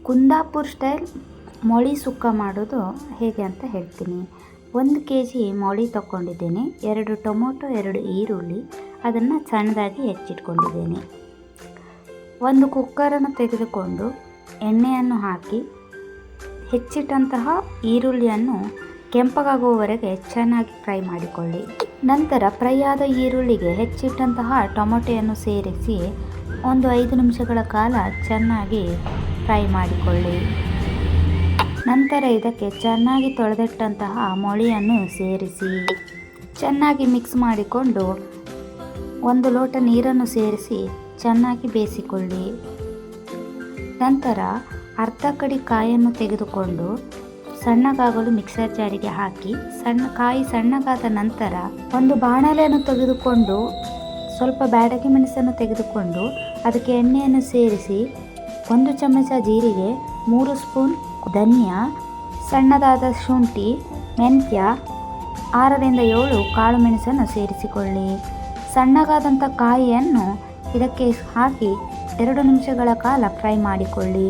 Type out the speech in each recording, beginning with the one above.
Kundapura style ಮೊಳಿ ಸುಕ್ಕ ಮಾಡೋದು ಹೇಗೆ ಅಂತ ಹೇಳ್ತೀನಿ. 1 kg ಮೊಳಿ ತಗೊಂಡಿದ್ದೇನೆ. 2 ಟೊಮೊಟೊ, 2 ಈರುಳ್ಳಿ ಅದನ್ನು ಸಣ್ಣದಾಗಿ ಹೆಚ್ಚಿಟ್ಕೊಂಡಿದ್ದೇನೆ. ಒಂದು ಕುಕ್ಕರನ್ನು ತೆಗೆದುಕೊಂಡು ಎಣ್ಣೆಯನ್ನು ಹಾಕಿ ಹೆಚ್ಚಿಟ್ಟಂತಹ ಈರುಳ್ಳಿಯನ್ನು ಕೆಂಪಗಾಗುವವರೆಗೆ ಚೆನ್ನಾಗಿ ಫ್ರೈ ಮಾಡಿಕೊಳ್ಳಿ. ನಂತರ ಫ್ರೈ ಆದ ಈರುಳ್ಳಿಗೆ ಹೆಚ್ಚಿಟ್ಟಂತಹ ಟೊಮೊಟೊಯನ್ನು ಸೇರಿಸಿ ಒಂದು 5 ನಿಮಿಷಗಳ ಕಾಲ ಚೆನ್ನಾಗಿ ಫ್ರೈ ಮಾಡಿಕೊಳ್ಳಿ. ನಂತರ ಇದಕ್ಕೆ ಚೆನ್ನಾಗಿ ತೊಳೆದಿಟ್ಟಂತಹ ಮೊಳಿಯನ್ನು ಸೇರಿಸಿ ಚೆನ್ನಾಗಿ ಮಿಕ್ಸ್ ಮಾಡಿಕೊಂಡು 1 ಲೋಟ ನೀರನ್ನು ಸೇರಿಸಿ ಚೆನ್ನಾಗಿ ಬೇಯಿಸಿಕೊಳ್ಳಿ. ನಂತರ ಅರ್ಧ ಕಡಿ ಕಾಯನ್ನು ತೆಗೆದುಕೊಂಡು ಸಣ್ಣಗಾಗಲು ಮಿಕ್ಸರ್ ಜಾರಿಗೆ ಹಾಕಿ ಕಾಯಿ ಸಣ್ಣಗಾದ ನಂತರ ಒಂದು ಬಾಣಲೆಯನ್ನು ತೆಗೆದುಕೊಂಡು ಸ್ವಲ್ಪ ಬ್ಯಾಡಗಿ ಮೆಣಸನ್ನು ತೆಗೆದುಕೊಂಡು ಅದಕ್ಕೆ ಎಣ್ಣೆಯನ್ನು ಸೇರಿಸಿ 1 ಚಮಚ ಜೀರಿಗೆ, 3 ಸ್ಪೂನ್ ಧನಿಯಾ, ಸಣ್ಣದಾದ ಶುಂಠಿ, ಮೆಂತ್ಯ, 6ರಿಂದ 7 ಕಾಳು ಮೆಣಸನ್ನು ಸೇರಿಸಿಕೊಳ್ಳಿ. ಸಣ್ಣಗಾದಂಥ ಕಾಯಿಯನ್ನು ಇದಕ್ಕೆ ಹಾಕಿ 2 ನಿಮಿಷಗಳ ಕಾಲ ಫ್ರೈ ಮಾಡಿಕೊಳ್ಳಿ.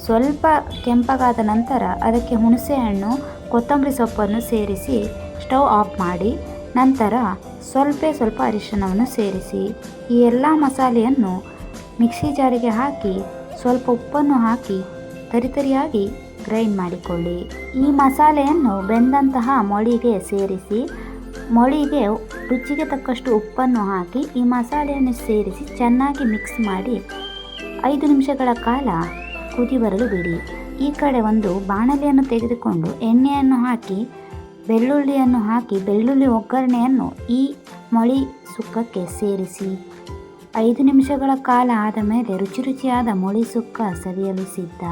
ಸ್ವಲ್ಪ ಕೆಂಪಗಾದ ನಂತರ ಅದಕ್ಕೆ ಹುಣಸೆಹಣ್ಣು, ಕೊತ್ತಂಬರಿ ಸೊಪ್ಪನ್ನು ಸೇರಿಸಿ ಸ್ಟವ್ ಆಫ್ ಮಾಡಿ ನಂತರ ಸ್ವಲ್ಪ ಅರಿಶಿಣವನ್ನು ಸೇರಿಸಿ ಈ ಎಲ್ಲ ಮಸಾಲೆಯನ್ನು ಮಿಕ್ಸಿ ಜಾರಿಗೆ ಹಾಕಿ ಸ್ವಲ್ಪ ಉಪ್ಪನ್ನು ಹಾಕಿ ತರಿತರಿಯಾಗಿ ಗ್ರೈಂಡ್ ಮಾಡಿಕೊಳ್ಳಿ. ಈ ಮಸಾಲೆಯನ್ನು ಬೆಂದಂತಹ ಮೊಳಿಗೆ ಸೇರಿಸಿ ಮೊಳಿಗೆ ರುಚಿಗೆ ತಕ್ಕಷ್ಟು ಉಪ್ಪನ್ನು ಹಾಕಿ ಈ ಮಸಾಲೆಯನ್ನು ಸೇರಿಸಿ ಚೆನ್ನಾಗಿ ಮಿಕ್ಸ್ ಮಾಡಿ 5 ನಿಮಿಷಗಳ ಕಾಲ ಕುದಿ ಬರಲು ಬಿಡಿ. ಈ ಕಡೆ ಒಂದು ಬಾಣಲೆಯನ್ನು ತೆಗೆದುಕೊಂಡು ಎಣ್ಣೆಯನ್ನು ಹಾಕಿ ಬೆಳ್ಳುಳ್ಳಿಯನ್ನು ಹಾಕಿ ಬೆಳ್ಳುಳ್ಳಿ ಒಗ್ಗರಣೆಯನ್ನು ಈ ಮೊಳಿ ಸುಕ್ಕಕ್ಕೆ ಸೇರಿಸಿ 5 ನಿಮಿಷಗಳ ಕಾಲ ಆದ ಮೇಲೆ ರುಚಿಯಾದ ಮೊಳಿ ಸುಕ್ಕ ಸವಿಯಲು ಸಿದ್ಧ.